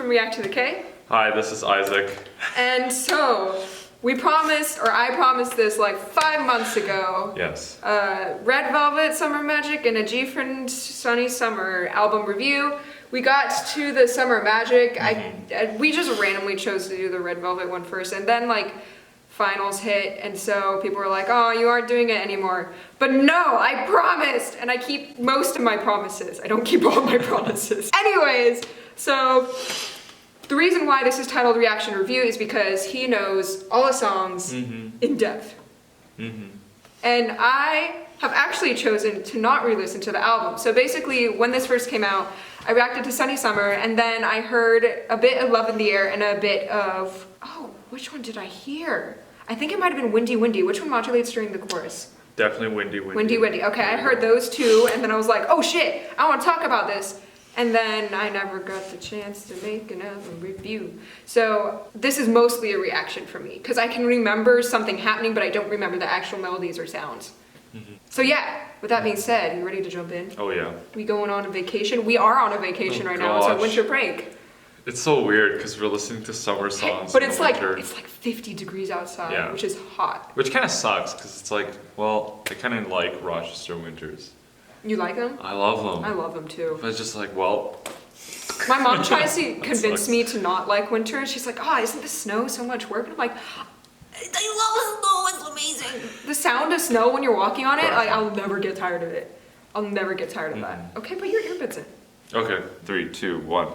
React to the K. Hi, this is Isaac. And so, we promised, or I promised this like 5 months ago. Yes. Red Velvet Summer Magic and a GFRIEND Sunny Summer album review. We got to the Summer Magic. We just randomly chose to do the Red Velvet one first, and then like finals hit, and so people were like, oh, you aren't doing it anymore. But no, I promised, and I keep most of my promises. I don't keep all my promises. Anyways, so the reason why this is titled Reaction Review is because he knows all the songs in depth. And I have actually chosen to not re-listen to the album. So basically, when this first came out, I reacted to Sunny Summer, and then I heard a bit of Love in the Air and a bit of, oh, which one did I hear? I think it might have been Windy Windy. Which one modulates during the chorus? Definitely Windy Windy. Windy Windy. Okay, I heard those two, and then I was like, oh shit, I want to talk about this. And then I never got the chance to make another review. So this is mostly a reaction for me, because I can remember something happening, but I don't remember the actual melodies or sounds. So yeah, with that being said, you ready to jump in? Oh yeah. We going on a vacation? We are on a vacation right now. It's our winter break. It's so weird because we're listening to summer songs. But it's like 50 degrees outside, which is hot. Which kind of sucks because it's like, well, I kind of like Rochester winters. You like them? I love them. I love them too. But it's just like, well. My mom tries to convince me to not like winter. She's like, oh, isn't the snow so much work? And I'm like, I love snow, it's amazing. The sound of snow when you're walking on it, I'll never get tired of it. I'll never get tired of that. Okay, put your earbuds in. Okay, 3, 2, 1.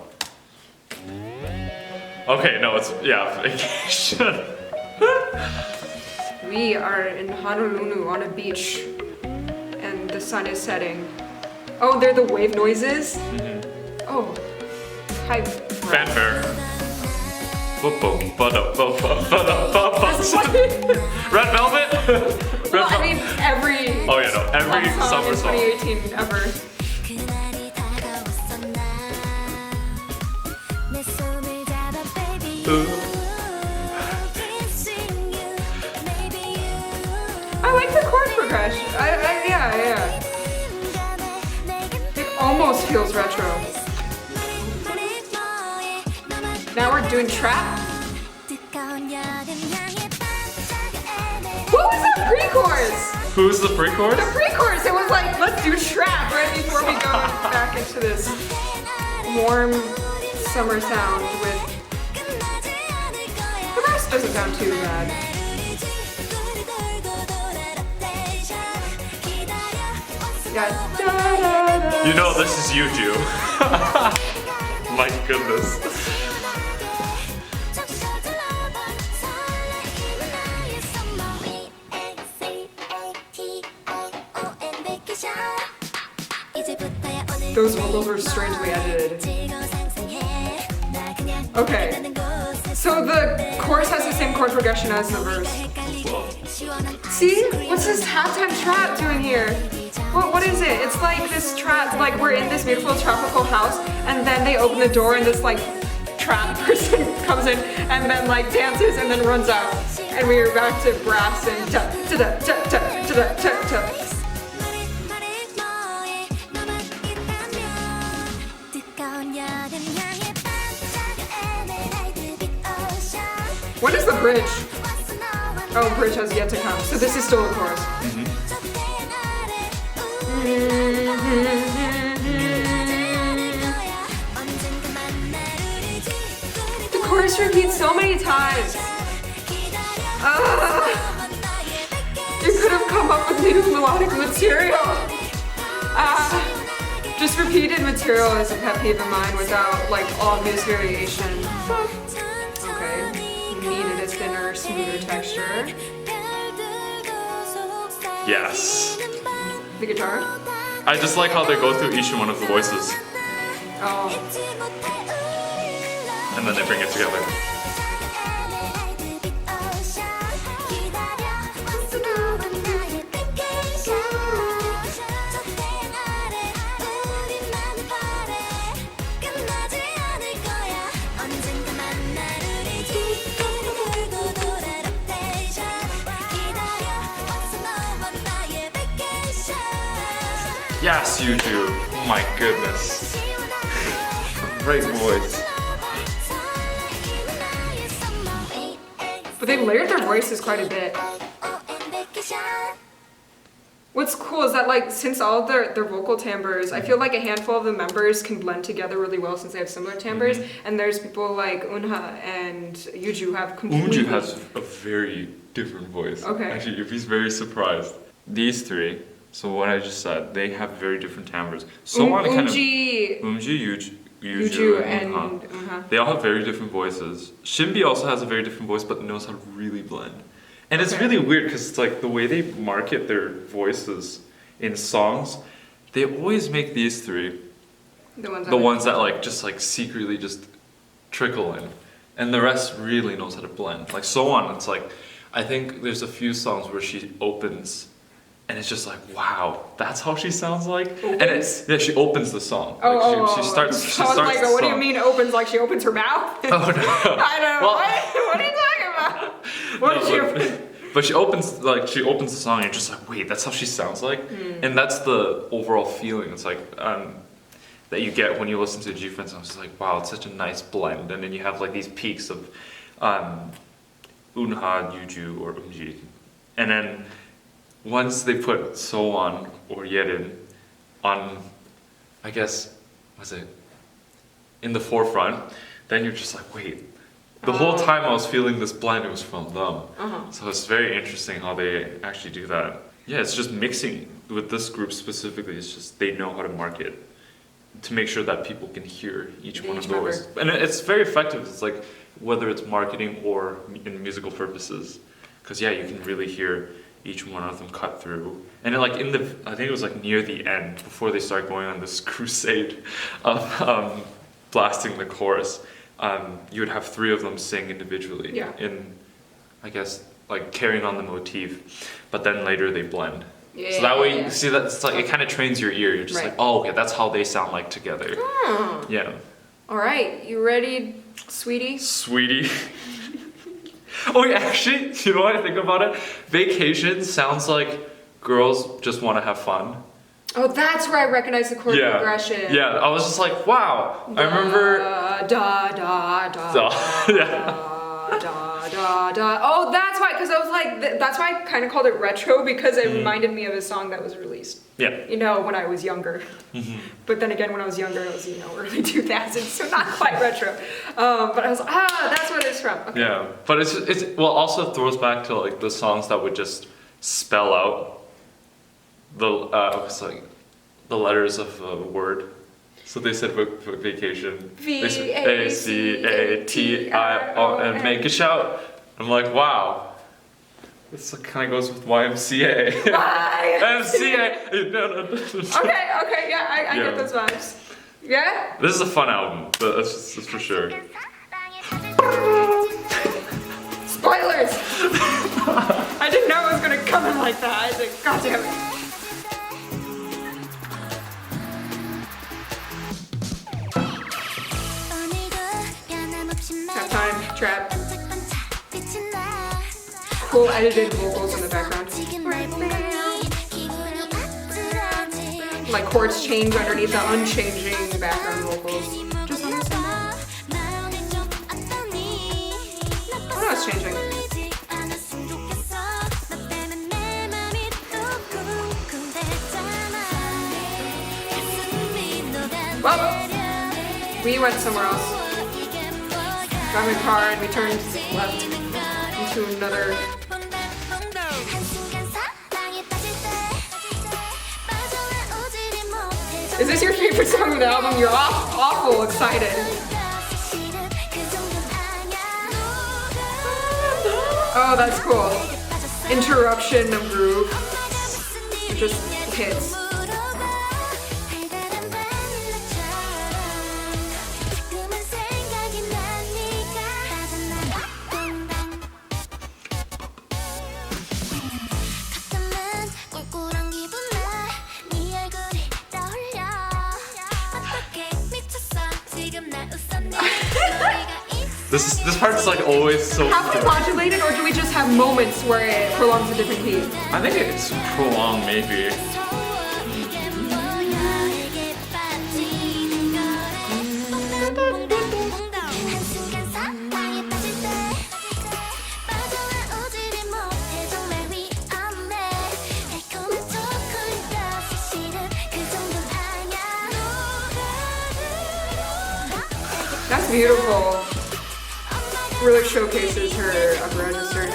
Okay, no, it's, vacation. We are in Honolulu on a beach, and the sun is setting. Oh, they're the wave noises? Oh, hype. Fanfare. Red Velvet? Well, I mean, every summer song. 2018 ever. I like the chord progression. Yeah. It almost feels retro. Now we're doing trap. What was that pre-chorus? Who's the pre-chorus? The pre-chorus. It was like, let's do trap right before we go back into this warm summer sound with. The rest doesn't sound too bad. Yeah. You know this is YouTube. My goodness. Those vocals were strangely edited. Okay, so the chorus has the same chord progression as the verse. See? What's this halftime trap doing here? What is it? It's like this trap, like we're in this beautiful tropical house, and then they open the door and this like trap person comes in and then like dances and then runs out. And we are back to brass and ta-ta-ta-ta-ta-ta-ta. What is the bridge? Oh, bridge has yet to come. So this is still a chorus. The chorus repeats so many times. You could have come up with new melodic material. Just repeated material is a pet peeve of mine without like obvious variation. Needed a thinner, smoother texture. Yes. The guitar? I just like how they go through each one of the voices. Oh. And then they bring it together. Yes, you do. Oh my goodness. Great voice. But they layered their voices quite a bit. What's cool is that like since all of their vocal timbres, I feel like a handful of the members can blend together really well since they have similar timbres. And there's people like Eunha and Yuju who have completely... Eunju has a very different voice. Okay. Actually, you'd be very surprised. These three, so what I just said, they have very different timbres. Umji, Yuju, and Eunha. They all have very different voices. Shinbi also has a very different voice, but knows how to really blend. And it's really weird because it's like the way they market their voices in songs, they always make these three the ones that like just like secretly just trickle in, and the rest really knows how to blend. Like So On, it's like I think there's a few songs where she opens, and it's just like wow, that's how she sounds like. Opens? And it's she opens the song. She starts. She I was starts like, the what do you song. mean opens? Like she opens her mouth? Oh no! I don't know. Well, What are you talking about? What did she open? But she opens the song and you're just like, wait, that's how she sounds like? And that's the overall feeling. It's like that you get when you listen to a GFRIEND song. It's like, wow, it's such a nice blend. And then you have like these peaks of Eunha, Yuju, or Umji. And then once they put So On or Yerin on, I guess, was it in the forefront, then you're just like, wait. The whole time I was feeling this blend, it was from them. So it's very interesting how they actually do that. Yeah, it's just mixing with this group specifically. It's just they know how to market to make sure that people can hear each one of those. And it's very effective. It's like whether it's marketing or in musical purposes. Because yeah, you can really hear each one of them cut through. And like I think it was like near the end, before they start going on this crusade of blasting the chorus. You would have three of them sing individually in, I guess, like carrying on the motif, but then later they blend. So that way, you see that it's like it kind of trains your ear. You're just like, oh, okay, that's how they sound like together. Yeah. All right, you ready, sweetie? Sweety. Oh, yeah, actually, you know what I think about it? Vacation sounds like girls just want to have fun. Oh, that's where I recognize the chord progression. Yeah, I was just like, wow. I remember. Oh, that's why, because I was like, that's why I kind of called it retro, because it reminded me of a song that was released. Yeah. You know, when I was younger. But then again, when I was younger, it was, early 2000s, so not quite retro. But I was like, that's what it's from. Okay. Yeah, but it's also throws back to like the songs that would just spell out the letters of a word. So they said vacation. V-A-C-A-T-I-O-N, make a shout. I'm like, wow. This kind of goes with YMCA. YMCA. Okay, yeah, I get those vibes. Yeah? This is a fun album, that's for sure. Spoilers! I didn't know it was gonna come in like that. I was like, God damn it. Halftime, trap. Cool edited vocals in the background. Like chords change underneath the unchanging background vocals. Just understand that. Oh no, it's changing. Well, we went somewhere else. Got in my car and we turned left into another. Is this your favorite song of the album? You're awful excited. Oh, that's cool. Interruption of groove. It just hits. This part's like always so. Have we modulated, or do we just have moments where it prolongs a different key? I think it's prolonged, maybe. That's beautiful. Really showcases her upper register.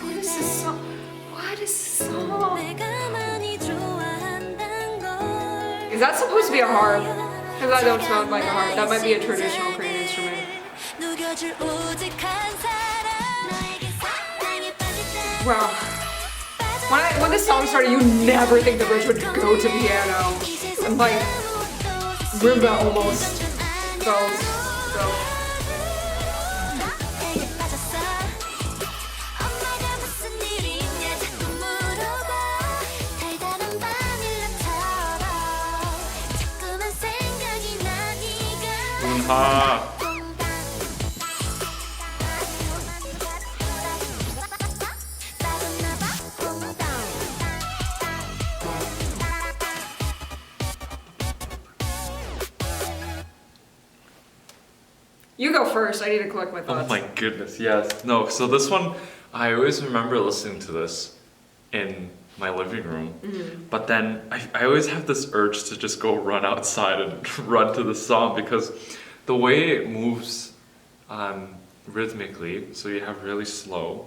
What is this song? Is that supposed to be a harp? Because that don't sound like a harp. That might be a traditional Korean instrument. Wow. When this song started, you never think the bridge would go to piano. And like, rumba almost felt. Yoonhwa. You go first. I need to collect my Oh thoughts. my goodness, yes. No, so this one, I always remember listening to this in my living room, but then I always have this urge to just go run outside and run to the song because the way it moves rhythmically, so you have really slow.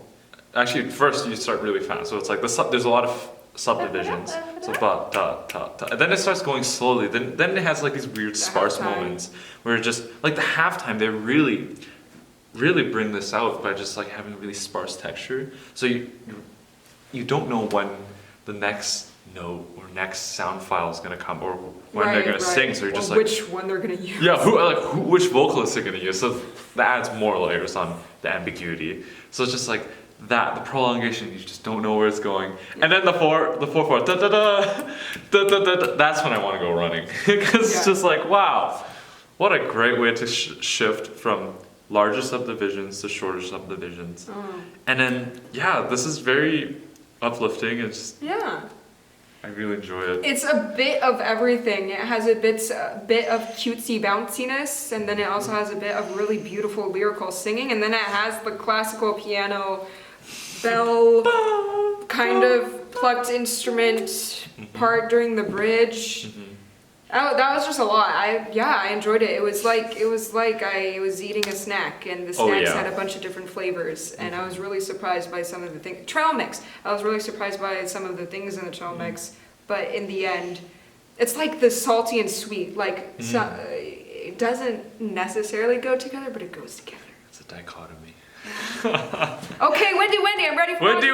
Actually, first you start really fast, so it's like there's a lot of subdivisions. So ba da ta ta, and then it starts going slowly. Then it has like these weird sparse moments where it just like the halftime they really bring this out by just like having really sparse texture. So you don't know when the next note or next sound file is gonna come or when they're gonna sing. So you're just like which one they're gonna use. Yeah, which vocalists they're gonna use. So that adds more layers on the ambiguity. So it's just like the prolongation, you just don't know where it's going. And then the 4/4, da da da, da da da, that's when I want to go running. Because it's just like, wow, what a great way to shift from larger subdivisions to shorter subdivisions. And then, yeah, this is very uplifting. It's I really enjoy it. It's a bit of everything. It has a bit of cutesy bounciness, and then it also has a bit of really beautiful lyrical singing, and then it has the classical piano bell kind of plucked instrument part during the bridge. Oh, that was just a lot. I enjoyed it. It was like I was eating a snack, and the snacks had a bunch of different flavors, and I was really surprised by some of the things. Trail mix. I was really surprised by some of the things in the trail mix, but in the end, it's like the salty and sweet. Like it doesn't necessarily go together, but it goes together. It's a dichotomy. Okay, Wendy, I'm ready for Wendy.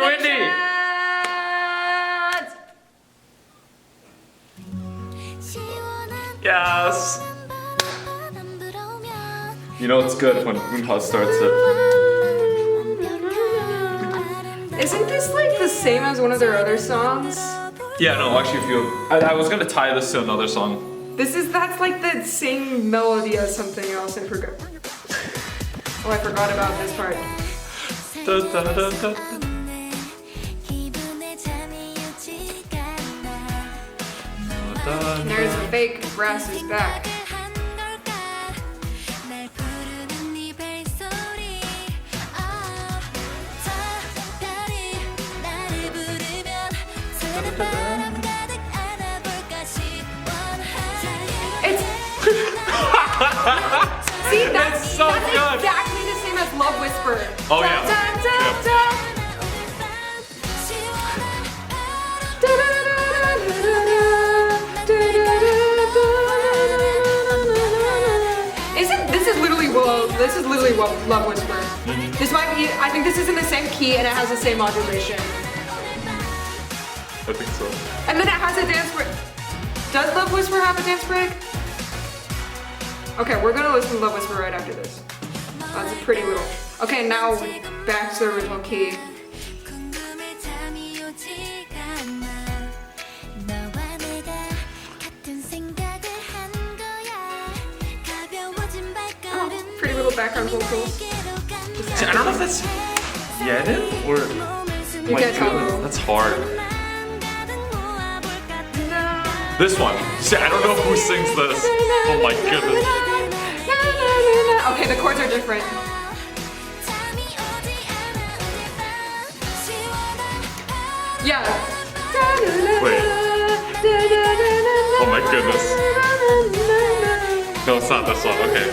Yes. You know it's good when Yoonhwa starts it. Isn't this like the same as one of their other songs? Yeah, no, actually, I was gonna tie this to another song. That's like the same melody as something else and forgot. Oh, I forgot about this part. Da, da, da, da. There's the fake brass is back. See, that's so good. Exactly the same as Love Whisper. Oh yeah. This is literally Love Whisper. This might be, I think this is in the same key and it has the same modulation. I think so. And then it has a dance break. Does Love Whisper have a dance break? Okay, we're gonna listen to Love Whisper right after this. That's a pretty little. Okay, now back to the original key. Pretty little background vocals. See, I don't know if that's Yenin or You can't tell. That's hard. This one. See, I don't know who sings this. Oh my goodness. Okay, the chords are different. Yeah. Wait. Oh my goodness. No, it's not this one. Okay.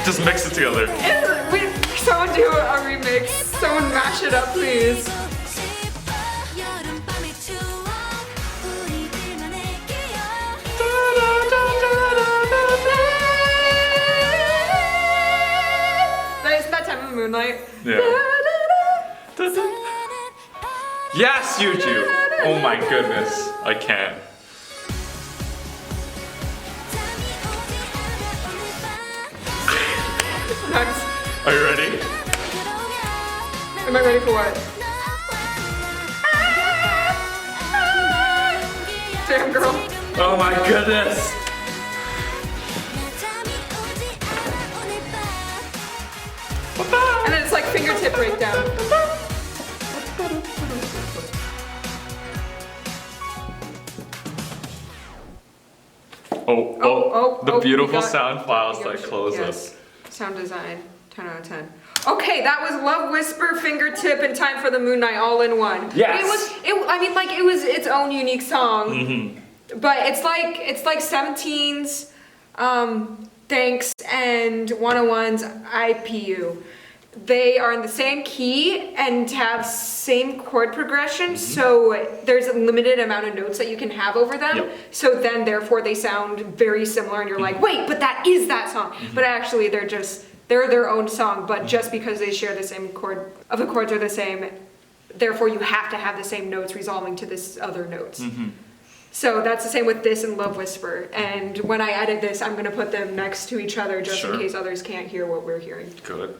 Just mix it together. Wait, someone do a remix. Someone mash it up, please. Isn't that time of moonlight? Yeah. Yes, Yuju! Oh my goodness. I can't. Nice. Are you ready? Am I ready for what? Damn, girl. Oh my goodness. And then it's like fingertip breakdown. The beautiful we got- sound files that close yes. Sound design, 10 out of 10. Okay, that was Love Whisper, Fingertip, and Time for the Moon Night all in one. Yes. It was its own unique song. But it's like 17's Thanks and 101's IPU. They are in the same key and have same chord progression, so there's a limited amount of notes that you can have over them. Yep. So then therefore they sound very similar and you're like, wait, but that is that song. But actually they're their own song, but just because they share the same chord, the chords are the same, therefore you have to have the same notes resolving to this other notes. So that's the same with this and Love Whisper. And when I edit this, I'm gonna put them next to each other just in case others can't hear what we're hearing. Good.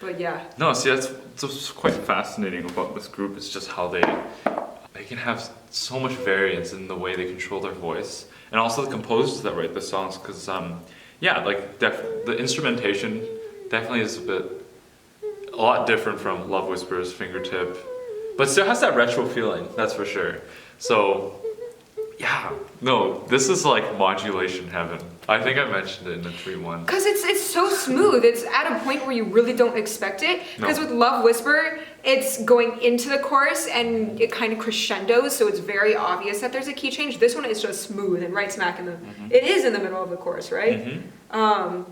But yeah. No, see, that's quite fascinating about this group. It's just how they can have so much variance in the way they control their voice, and also the composers that write the songs. Because yeah, like the instrumentation definitely is a lot different from Love Whisper's Fingertip, but still has that retro feeling. That's for sure. So yeah, no, this is like modulation heaven. I think I mentioned it in the 3-1. Because it's so smooth. It's at a point where you really don't expect it. Because with Love Whisper, it's going into the chorus and it kind of crescendos, so it's very obvious that there's a key change. This one is just smooth and right smack in the... It is in the middle of the chorus, right? And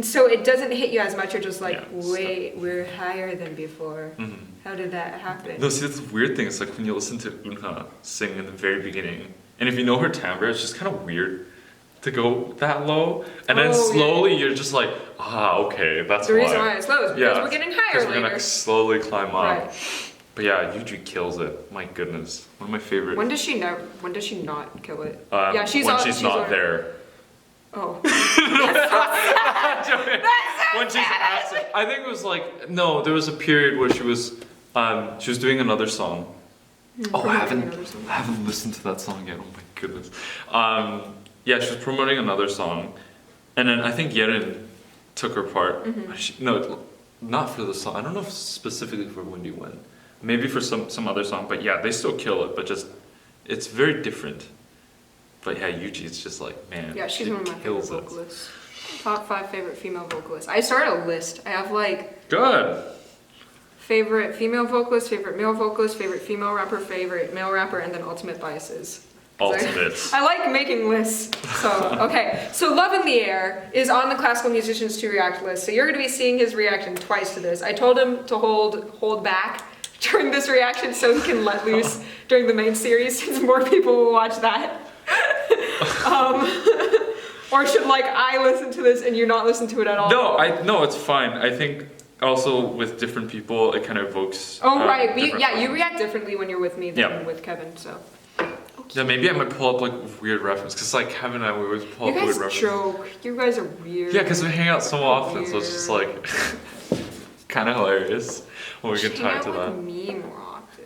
so it doesn't hit you as much. You're just like, wait, we're higher than before. How did that happen? No, see, that's the weird thing. It's like when you listen to Eunha sing in the very beginning, and if you know her timbre, it's just kind of weird to go that low, and then slowly you're just like, okay, that's the reason why it's low is because we're getting higher later. We're gonna slowly climb up. Right. But yeah, Yuji kills it. My goodness, one of my favorite. When does she not kill it? Yeah, she's not there. Oh. When she's absent. I think it was like there was a period where she was doing another song. I haven't listened to that song yet. Oh my goodness. Yeah, she was promoting another song, and then I think Yerin took her part. No, not for the song. I don't know if specifically for Windy Wind. Maybe for some other song. But yeah, they still kill it. But just it's very different. But yeah, Yuji, it's just like, man. Yeah, she's one of my favorite vocalists. Top 5 favorite female vocalists. I started a list. I have like favorite female vocalist, favorite male vocalist, favorite female rapper, favorite male rapper, and then ultimate biases. Ultimates. I like making lists. So, okay. So Love in the Air is on the Classical Musicians to React list. So you're going to be seeing his reaction twice to this. I told him to hold back during this reaction so he can let loose during the main series, since more people will watch that. Or should like I listen to this and you not listen to it at all? No, it's fine. I think also with different people it kind of evokes. Oh right, you react differently when you're with me than with Kevin. So Yeah, maybe I might pull up like weird reference because like Kevin and I we always pull You up weird guys references. joke. You guys are weird. Yeah, because we hang out so often, so it's just like kind of hilarious when we can Hang talk out to with them. me more often.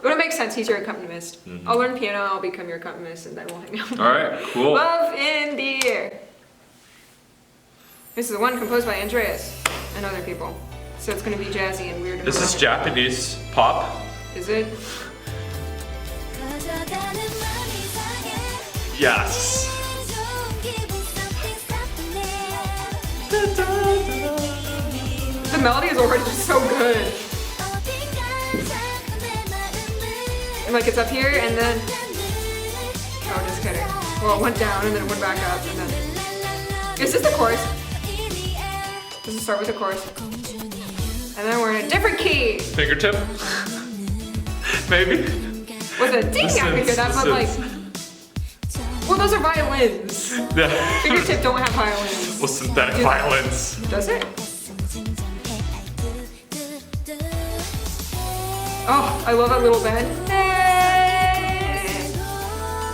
But it makes sense. He's your accompanist. I'll learn piano. I'll become your accompanist, and then we'll hang out. All right, cool. Love in the air. This is the one composed by Andreas and other people. So it's gonna be jazzy and weird. And This is romantic. Japanese pop. Is it? Yes. The melody is already so good. And like it's up here and then. Oh, just kidding. Well, it went down and then it went back up and then. Is this the chorus? Does it start with the chorus? And then we're in a different key. Fingertip. Maybe. With a ding, I could hear that, but like. Well, those are violins. Yeah. Fingertip don't have violins. Well, synthetic violins. Does it? Oh, I love that little bend. Hey!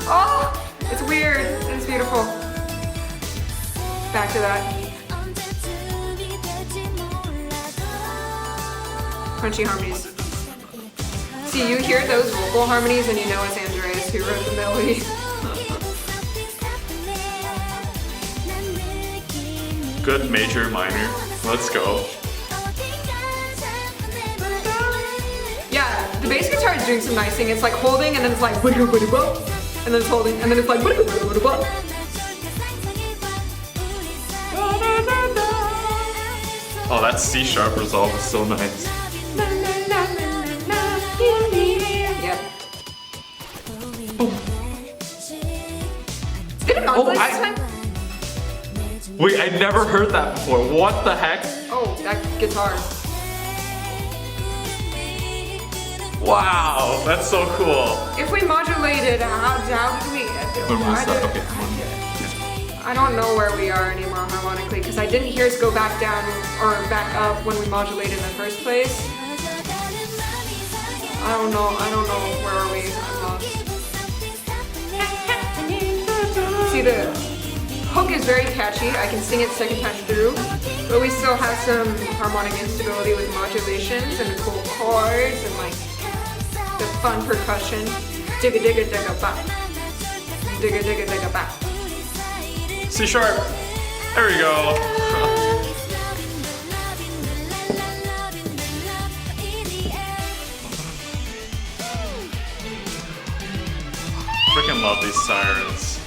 Oh, it's weird. It's beautiful. Back to that. Crunchy harmonies. See, you hear those vocal harmonies and you know it's Andreas who wrote the melody. Good major, minor. Let's go. Yeah, the bass guitar is doing some nice thing. It's like holding and then it's like and then it's holding and then it's like Oh, that C sharp resolve is so nice. Yep. Did it modulate this time? Wait, I never heard that before. What the heck? Oh, that guitar. Wow, that's so cool. If we modulated, how did we? When was that? Okay. I don't know where we are anymore harmonically because I didn't hear us go back down or back up when we modulated in the first place. I don't know. Where are we? I'm lost. See, the hook is very catchy. I can sing it second time through, but we still have some harmonic instability with modulations and the cool chords and like the fun percussion. Digga digga digga ba. Digga digga digga ba. C sharp. There we go. Freaking love these sirens.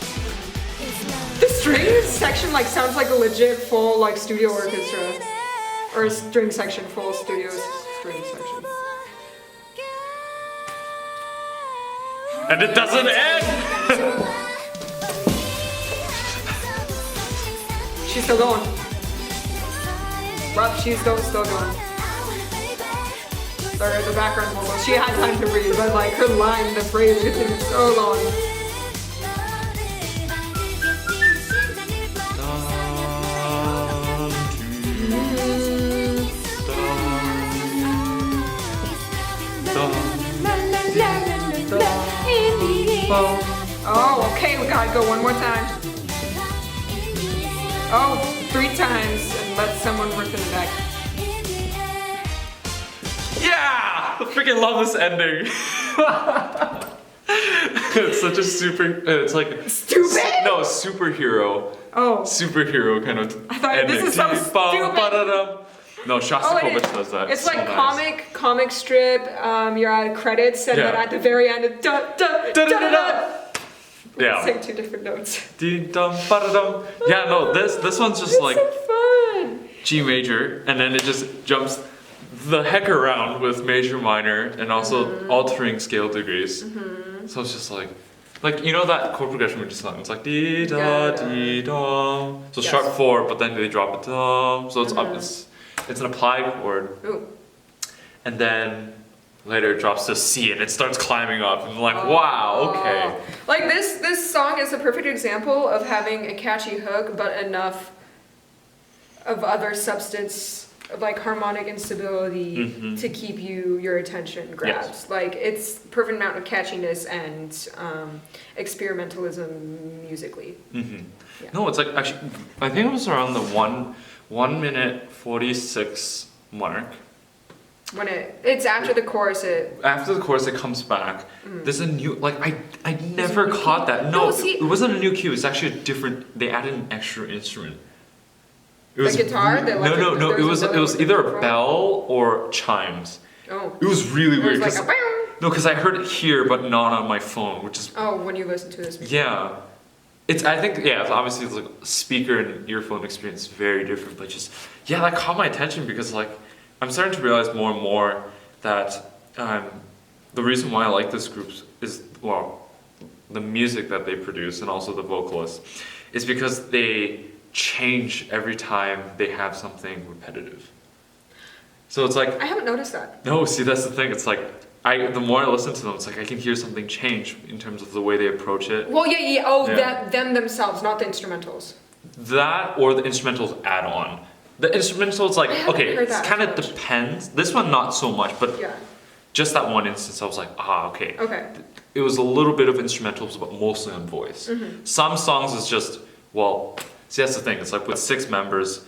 The strings section like sounds like a legit full like studio orchestra, or a string section full studio string section. And it doesn't end! She's still going. Rough, she's still going. Or the background vocals. She had time to breathe, but like her line, the phrase, it took so long. Oh, okay, we gotta go one more time. Oh, 3 times, and let someone rip in the back. Yeah! I freaking love this ending. It's such a it's like Stupid? No, superhero. Oh, Superhero kind of I thought ending. this is so stupid. No, Shostakovich does that. It's so like nice. comic strip. You're at credits, and then Yeah. at the very end, da da da da da. Yeah. Sing 2 different notes. Dee-dum, ba-da-dum. Yeah, no, this one's just like So fun. G major, and then it just jumps the heck around with major, minor, and also altering scale degrees. So it's just like you know that chord progression we just sang. It's like dee da dee dum. So Yes. sharp 4, but then they drop it dum. So it's up. It's an applied chord, Ooh. and then later it drops to C, and it starts climbing up. And I'm like, wow, okay. Like this song is a perfect example of having a catchy hook, but enough of other substance like harmonic instability to keep your attention grabbed. Yes. Like it's perfect amount of catchiness and experimentalism musically. Yeah. No, it's like actually I think it was around the 1 minute 46 mark. When it's after the chorus, After the chorus, it comes back. There's a new like I never new caught key? that. No, No, see- it wasn't a new cue. It's actually a different. They added an extra instrument. It The guitar? The no, electric- no, no. there It was a was bell either with a the bell or chimes. oh, It was really it weird. was like 'cause- a bang. no, because I heard it here, but not on my phone, which is Oh, when you listen to this. yeah. I think it's obviously it's like speaker and earphone experience is very different, but just yeah, that caught my attention because like I'm starting to realize more and more that the reason why I like this group is well, the music that they produce and also the vocalists is because they change every time they have something repetitive. So it's like I haven't noticed that. no, see that's the thing. It's like the more I listen to them, it's like I can hear something change in terms of the way they approach it. Well, yeah. Oh, Yeah. them themselves, not the instrumentals. That or the instrumentals add on. The instrumentals like I haven't okay, heard it that kind of much. depends. This one not so much, but Yeah. just that one instance, I was like, okay. Okay. It was a little bit of instrumentals, but mostly on voice. Some songs is just well. See, that's the thing. It's like with 6 members,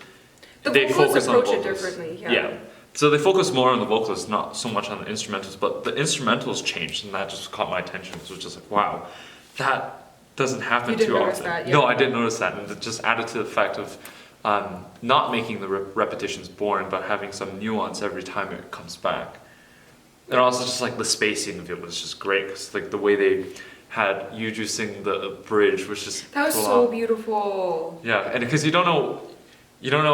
The they vocalists focus on the approach it vocals. differently. Yeah. So they focus more on the vocalists, not so much on the instrumentals. But the instrumentals changed, and that just caught my attention. So it was just like, wow, that doesn't happen You didn't too notice often. that, yeah. No, I didn't notice that, and it just added to the fact of not making the repetitions boring, but having some nuance every time it comes back. And also just like the spacing of it was just great because like the way they had Yuju sing the bridge was just That was full so on. beautiful. Yeah, and because you don't know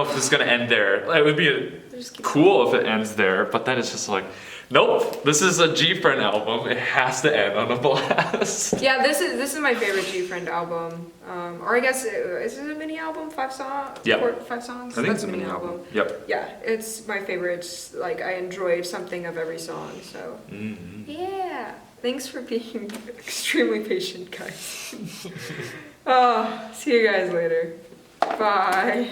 if this is gonna end there. Like, it would be Just keep cool if it ends there, but then it's just like, nope. This is a GFRIEND album. It has to end on a blast. Yeah, this is my favorite GFRIEND album. Or I guess is it a mini album? 5 songs? Yeah. 5 songs? I think That's it's a mini album. Yep. Yeah, it's my favorite. It's, like I enjoyed something of every song. So yeah, thanks for being extremely patient, guys. See you guys later. Bye.